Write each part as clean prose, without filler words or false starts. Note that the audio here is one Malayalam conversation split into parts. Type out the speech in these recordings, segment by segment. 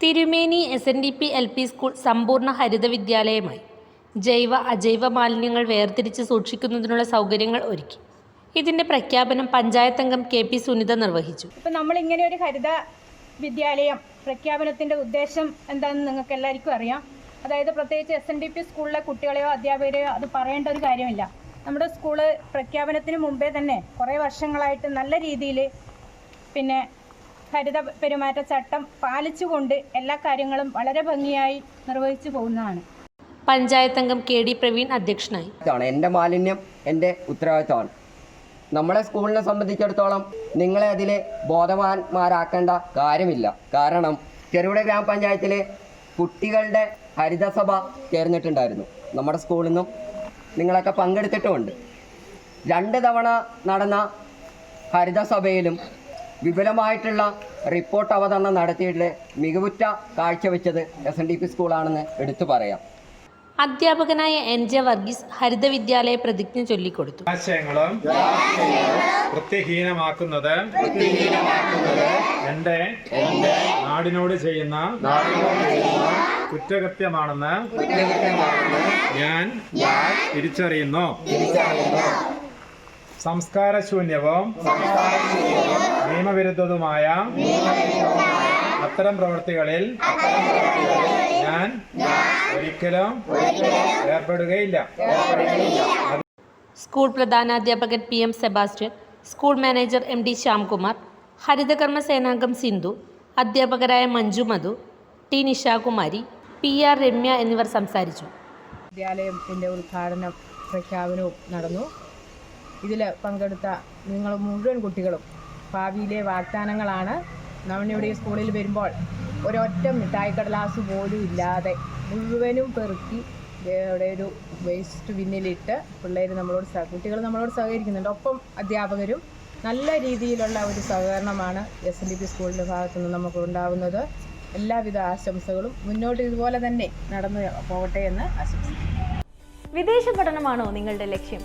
തിരുമേനി SNDP LP സ്കൂൾ സമ്പൂർണ്ണ ഹരിത വിദ്യാലയമായി. ജൈവ അജൈവ മാലിന്യങ്ങൾ വേർതിരിച്ച് സൂക്ഷിക്കുന്നതിനുള്ള സൗകര്യങ്ങൾ ഒരുക്കി. ഇതിന്റെ പ്രഖ്യാപനം പഞ്ചായത്ത് അംഗം KP സുനിത നിർവഹിച്ചു. ഇപ്പം നമ്മളിങ്ങനെ ഒരു ഹരിത വിദ്യാലയം പ്രഖ്യാപനത്തിൻ്റെ ഉദ്ദേശം എന്താണെന്ന് നിങ്ങൾക്ക് എല്ലാവർക്കും അറിയാം. അതായത് പ്രത്യേകിച്ച് SNDP സ്കൂളിലെ കുട്ടികളെയോ അധ്യാപകരെയോ അത് പറയേണ്ട ഒരു കാര്യമില്ല. നമ്മുടെ സ്കൂള് പ്രഖ്യാപനത്തിന് മുമ്പേ തന്നെ കുറേ വർഷങ്ങളായിട്ട് നല്ല രീതിയിൽ ഹരിത പെരുമാറ്റച്ചട്ടം പാലിച്ചുകൊണ്ട് എല്ലാ കാര്യങ്ങളും വളരെ ഭംഗിയായി നിർവഹിച്ചു പോകുന്നതാണ്. പഞ്ചായത്ത് അംഗം KD പ്രവീൺ അധ്യക്ഷനായി. എൻ്റെ മാലിന്യം എൻ്റെ ഉത്തരവാദിത്തമാണ്. നമ്മളെ സ്കൂളിനെ സംബന്ധിച്ചിടത്തോളം നിങ്ങളെ അതിൽ ബോധവാന്മാരാക്കേണ്ട കാര്യമില്ല. കാരണം ചെറുപുഴ ഗ്രാമപഞ്ചായത്തിലെ കുട്ടികളുടെ ഹരിതസഭ ചേർന്നിട്ടുണ്ടായിരുന്നു. നമ്മുടെ സ്കൂളിൽ നിന്നും നിങ്ങളൊക്കെ പങ്കെടുത്തിട്ടുമുണ്ട്. 2 തവണ നടന്ന ഹരിതസഭയിലും വിപുലമായിട്ടുള്ള റിപ്പോർട്ട് അവതരണം നടത്തിയിട്ട് മികവുറ്റ കാഴ്ചവെച്ചത് SNDP സ്കൂളാണെന്ന് എടുത്തു പറയാം. അധ്യാപകനായ NJ വർഗീസ് ഹരിത വിദ്യാലയ പ്രതിജ്ഞ ചൊല്ലിക്കൊടുത്തു. ആശയങ്ങളും വൃത്തിഹീനമാക്കുന്നത് എൻ്റെ നാടിനോട് ചെയ്യുന്ന കുറ്റകൃത്യമാണെന്ന് ഞാൻ തിരിച്ചറിയുന്നു. സംസ്കാരശൂന്യവും നിയമവിരുദ്ധവുമായ അത്തരം പ്രവൃത്തികളിൽ ഞാൻ ഒരിക്കലും ഏർപ്പെടുകയില്ല. സ്കൂൾ പ്രധാനാധ്യാപകൻ PM Sebastian, school manager MD Shyamkumar, ഹരിതകർമ്മ സേനാംഗം സിന്ധു, അധ്യാപകരായ മഞ്ജു മധു, T നിഷാകുമാരി, PR രമ്യ എന്നിവർ സംസാരിച്ചു. വിദ്യാലയത്തിൻ്റെ ഉദ്ഘാടനം പ്രഖ്യാപനവും നടന്നു. ഇതിൽ പങ്കെടുത്ത നിങ്ങൾ മുഴുവൻ കുട്ടികളും ഭാവിയിലെ വാഗ്ദാനങ്ങളാണ്. നമ്മളിവിടെ സ്കൂളിൽ വരുമ്പോൾ ഒരൊറ്റ മിഠായി കടലാസ് പോലും ഇല്ലാതെ മുഴുവനും പെറുക്കി ഇവിടെ ഒരു വേസ്റ്റ് ബിന്നിലിട്ട് കുട്ടികൾ നമ്മളോട് സഹകരിക്കുന്നുണ്ട്. ഒപ്പം അധ്യാപകരും നല്ല രീതിയിലുള്ള ഒരു സഹകരണമാണ് SNDP സ്കൂളിൻ്റെ ഭാഗത്തുനിന്ന് നമുക്ക് ഉണ്ടാകുന്നത്. എല്ലാവിധ ആശംസകളും മുന്നോട്ട് ഇതുപോലെ തന്നെ നടന്നു പോകട്ടെ എന്ന് ആശംസിക്കുന്നു. വിദേശ പഠനമാണോ നിങ്ങളുടെ ലക്ഷ്യം?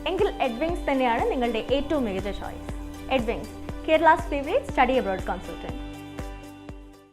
എങ്കിൽ എഡ്വിങ്സ് തന്നെയാണ് നിങ്ങളുടെ ഏറ്റവും മികച്ച choice. Edwings, Kerala's favourite study abroad consultant.